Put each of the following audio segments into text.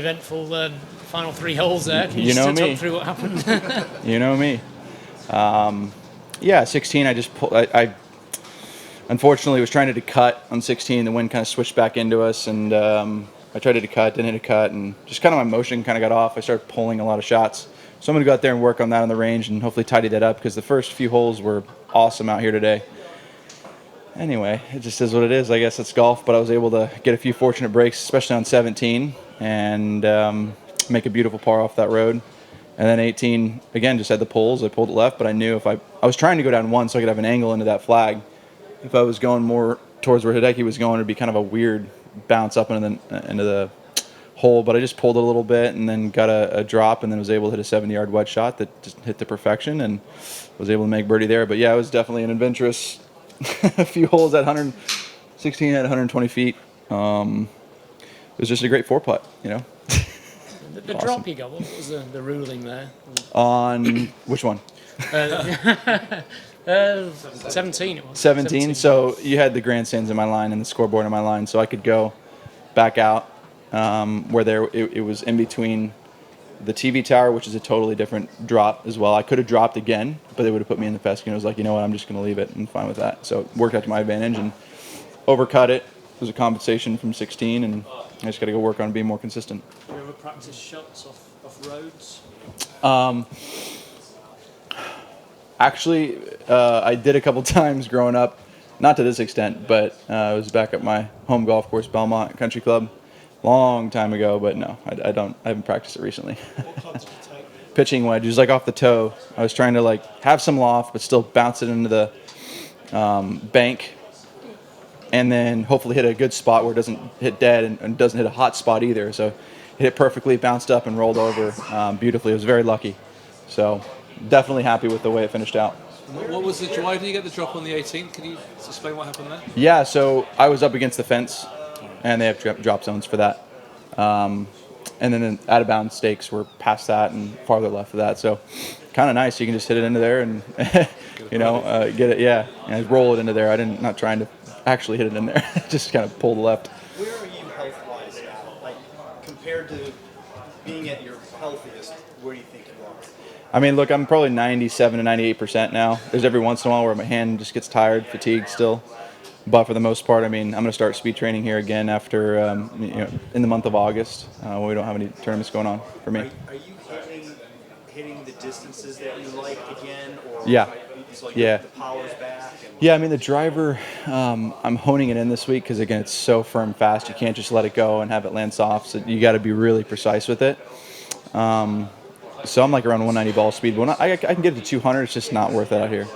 eventful final 3 holes there. Can you, You know just me. talk through what happened? You know me. Yeah, 16. I unfortunately was trying to cut on 16. The wind kind of switched back into us, and I tried to cut, didn't hit a cut, and just kind of my motion kind of got off. I started pulling a lot of shots. So I'm going to go out there and work on that on the range and hopefully tidy that up, because the first few holes were awesome out here today. Anyway, it just is what it is. I guess it's golf, but I was able to get a few fortunate breaks, especially on 17, and make a beautiful par off that road. And then 18, again, just had the pulls. I pulled it left, but I knew if I was trying to go down 1 so I could have an angle into that flag. If I was going more towards where Hideki was going, it'd be kind of a weird bounce up into the hole. But I just pulled it a little bit and then got a drop, and then was able to hit a 70-yard wedge shot that just hit to perfection and was able to make birdie there. But yeah, it was definitely an adventurous a few holes at 116 at 120 feet. It was just a great 4-putt, you know. The Awesome. drop you got, what was the ruling there? On which one? 17 it was. 17. So you had the grandstands in my line and the scoreboard in my line, so I could go back out where it was in between the TV tower, which is a totally different drop as well. I could have dropped again, but they would have put me in the fescue. And I was like, you know what, I'm just going to leave it and fine with that. So it worked out to my advantage and overcut it. It was a compensation from 16, and I just got to go work on being more consistent. Do you ever practice shots off roads? Actually, I did a couple times growing up, not to this extent, but I was back at my home golf course, Belmont Country Club, long time ago. But no, I haven't practiced it recently. Pitching wedge, just like off the toe. I was trying to like have some loft, but still bounce it into the bank, and then hopefully hit a good spot where it doesn't hit dead and doesn't hit a hot spot either. So hit it perfectly, bounced up and rolled over beautifully. I was very lucky. So definitely happy with the way it finished out. What was the? Why did you get the drop on the 18th? Can you explain what happened there? Yeah, so I was up against the fence, and they have drop zones for that. And then the out of bounds stakes were past that and farther left of that. So kind of nice. You can just hit it into there and get it. Yeah, and roll it into there. Not trying to actually hit it in there. Just kind of pull the left. Where are you health-wise now? Like compared to being at your healthiest, where do you think you are? I mean, look, I'm probably 97 to 98% now. There's every once in a while where my hand just gets tired, fatigued still. But for the most part, I mean, I'm going to start speed training here again after, in the month of August when we don't have any tournaments going on for me. Are you hitting the distances that you like again? Or Yeah. The power's back? Yeah, I mean, the driver, I'm honing it in this week because, again, it's so firm fast. You can't just let it go and have it land soft. So you got to be really precise with it. So I'm like around 190 ball speed. But I can get it to 200. It's just not worth it out here.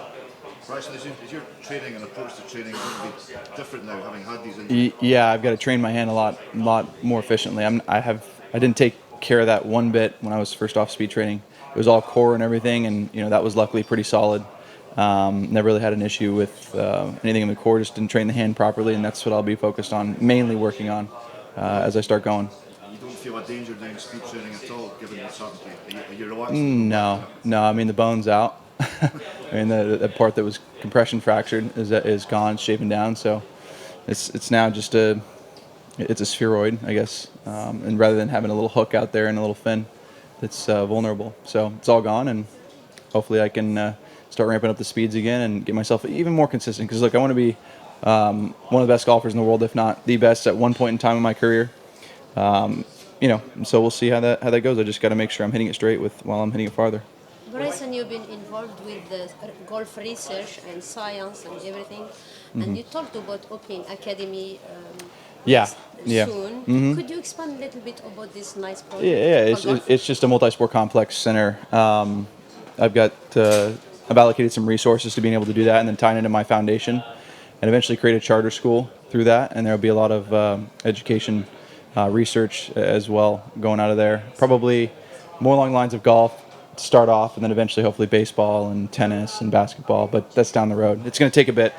Bryson, is your training and approach to training going to be different now, having had these injuries? Yeah, I've got to train my hand a lot more efficiently. I didn't take care of that one bit when I was first off speed training. It was all core and everything, and that was luckily pretty solid. Never really had an issue with anything in the core. Just didn't train the hand properly, and that's what I'll be focused on, mainly working on as I start going. You don't feel a danger doing speed training at all, given what's happened to you? Are you relaxed? No. I mean, the bone's out. I mean, the part that was compression fractured is gone, shaven down. So it's now just it's a spheroid, I guess. And rather than having a little hook out there and a little fin that's vulnerable, so it's all gone, and hopefully I can start ramping up the speeds again and get myself even more consistent. Because look, I want to be one of the best golfers in the world, if not the best, at one point in time in my career. So we'll see how that goes. I just got to make sure I'm hitting it straight while I'm hitting it farther. Bryson, you've been involved with the golf research and science and everything, and you talked about opening academy soon. Could you expand a little bit about this nice project? Yeah. It's just a multi-sport complex center. I've allocated some resources to being able to do that, and then tying into my foundation, and eventually create a charter school through that. And there'll be a lot of education, research as well going out of there. Probably more along the lines of golf to start off, and then eventually hopefully baseball and tennis and basketball, but that's down the road. It's going to take a bit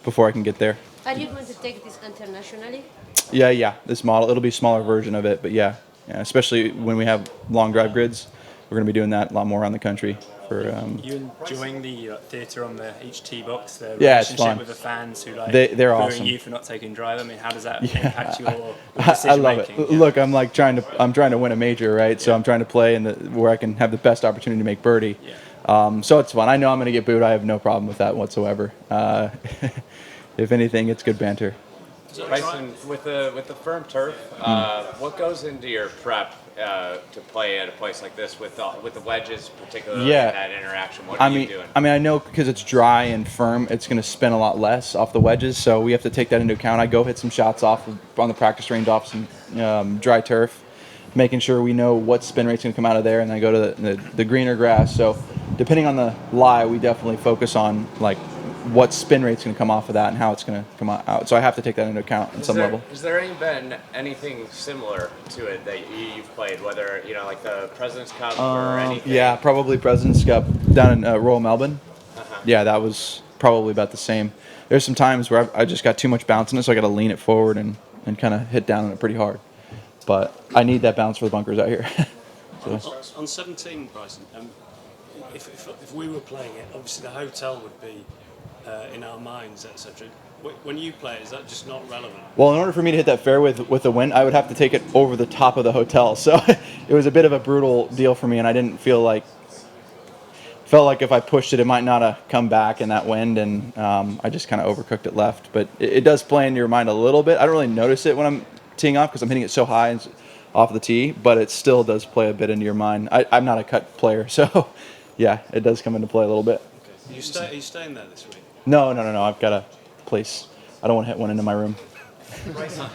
before I can get there. Are you going to take this internationally? Yeah, this model, it'll be a smaller version of it, but yeah, especially when we have long drive grids, we're going to be doing that a lot more around the country for. You enjoying the theatre on each tee box, the Yeah, it's relationship fun. with the fans who like They're booing awesome. you for not taking drive? I mean, how does that Yeah, impact your I decision love it. making? Look, I'm like trying to win a major, right? So I'm trying to play where I can have the best opportunity to make birdie. So it's fun. I know I'm going to get booed. I have no problem with that whatsoever. If anything, it's good banter. Bryson, with the firm turf, what goes into your prep to play at a place like this with the wedges, particularly in that interaction? What are you doing? I mean, I know because it's dry and firm, it's going to spin a lot less off the wedges, so we have to take that into account. I go hit some shots on the practice range off some dry turf, making sure we know what spin rate's going to come out of there, and then I go to the greener grass. So depending on the lie, we definitely focus on like what spin rate's going to come off of that and how it's going to come out. So I have to take that into account at some level. Has there been anything similar to it that you've played, whether like the President's Cup or anything? Yeah, probably President's Cup down in Royal Melbourne. Yeah, that was probably about the same. There's some times where I just got too much bounce in it, so I got to lean it forward and kind of hit down on it pretty hard. But I need that bounce for the bunkers out here. On 17, Bryson, if we were playing it, obviously the hotel would be in our minds, etc. When you play, is that just not relevant? Well, in order for me to hit that fairway with the wind, I would have to take it over the top of the hotel. So it was a bit of a brutal deal for me, and I didn't felt like if I pushed it, it might not have come back in that wind, and I just kind of overcooked it left. But it does play in your mind a little bit. I don't really notice it when I'm teeing off because I'm hitting it so high off the tee, but it still does play a bit into your mind. I'm not a cut player, so yeah, it does come into play a little bit. Okay. Are you staying there this week? No. I've got a place. I don't want to hit one into my room. Bryson, have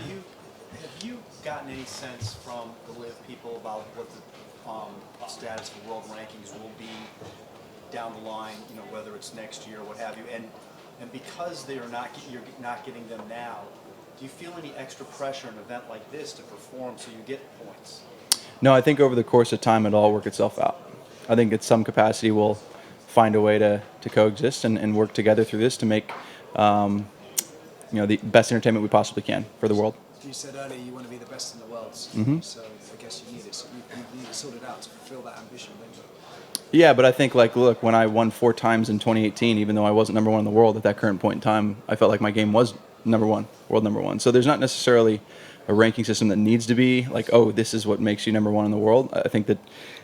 you gotten any sense from the LIV people about what the status of world rankings will be down the line? Whether it's next year, what have you, and because you're not getting them now, do you feel any extra pressure in an event like this to perform so you get points? No, I think over the course of time it'll all work itself out. I think at some capacity we'll find a way to coexist and work together through this to make the best entertainment we possibly can for the world. You said earlier you want to be the best in the world, so I guess you need it. You need it sorted out to fulfill that ambition, don't you? Yeah, but I think look, when I won 4 times in 2018, even though I wasn't number one in the world at that current point in time, I felt like my game was number one, world number one. So there's not necessarily a ranking system that needs to be like, oh, this is what makes you number one in the world. I think that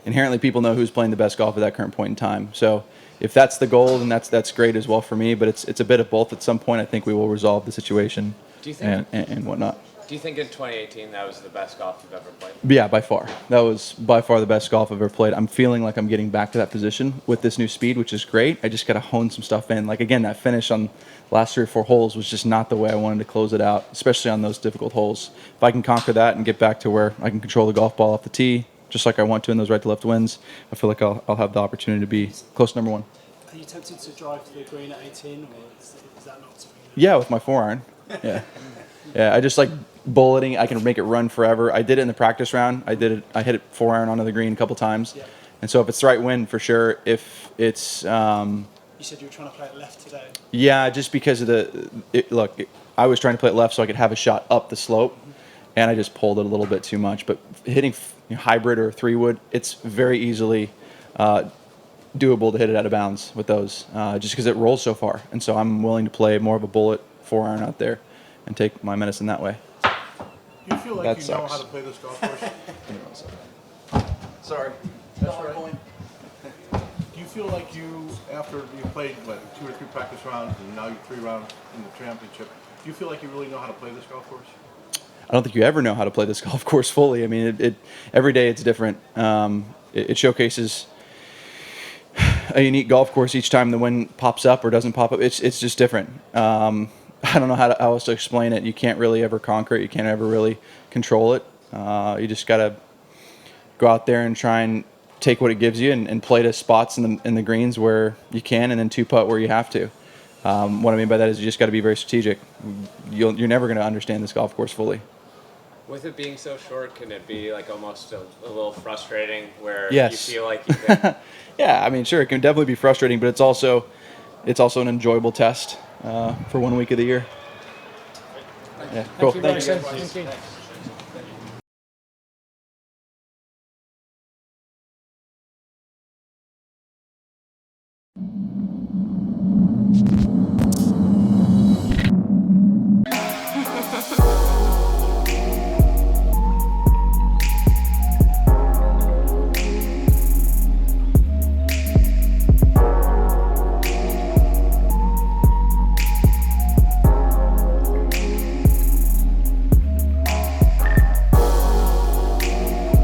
inherently people know who's playing the best golf at that current point in time. So if that's the goal, then that's great as well for me. But it's a bit of both. At some point, I think we will resolve the situation and whatnot. Do you think in 2018 that was the best golf you've ever played? Yeah, by far. That was by far the best golf I've ever played. I'm feeling like I'm getting back to that position with this new speed, which is great. I just got to hone some stuff in. Like, again, that finish on the last 3 or 4 holes was just not the way I wanted to close it out, especially on those difficult holes. If I can conquer that and get back to where I can control the golf ball off the tee, just like I want to in those right-to-left wins, I feel like I'll have the opportunity to be close to number one. Are you tempted to drive to the green at 18, or is that not something? Yeah, with my 4-iron. Yeah. Yeah, I just like bulleting. I can make it run forever. I did it in the practice round. I hit it 4-iron onto the green a couple times. Yeah. And so if it's the right wind, for sure. If it's... you said you were trying to play it left today. Yeah, just because of I was trying to play it left so I could have a shot up the slope, and I just pulled it a little bit too much. But hitting hybrid or 3-wood, it's very easily doable to hit it out of bounds with those, just because it rolls so far. And so I'm willing to play more of a bullet 4-iron out there and take my medicine that way. Do you feel like That you know sucks. how to play this golf course? Sorry. That's all right. Do you feel like after you played 2 or 3 practice rounds and now you're 3 rounds in the championship, do you feel like you really know how to play this golf course? I don't think you ever know how to play this golf course fully. I mean, every day it's different. It showcases a unique golf course each time the wind pops up or doesn't pop up. It's just different. I don't know how else to explain it. You can't really ever conquer it. You can't ever really control it. You just got to go out there and try and take what it gives you and play to spots in the greens where you can, and then 2-putt where you have to. What I mean by that is you just got to be very strategic. You're never going to understand this golf course fully. With it being so short, can it be like almost a little frustrating where Yes. you feel like you can... Yeah, I mean, sure, it can definitely be frustrating, but it's also an enjoyable test for 1 week of the year. Yeah, cool. Thank you, Bryson. Thank you. Bye.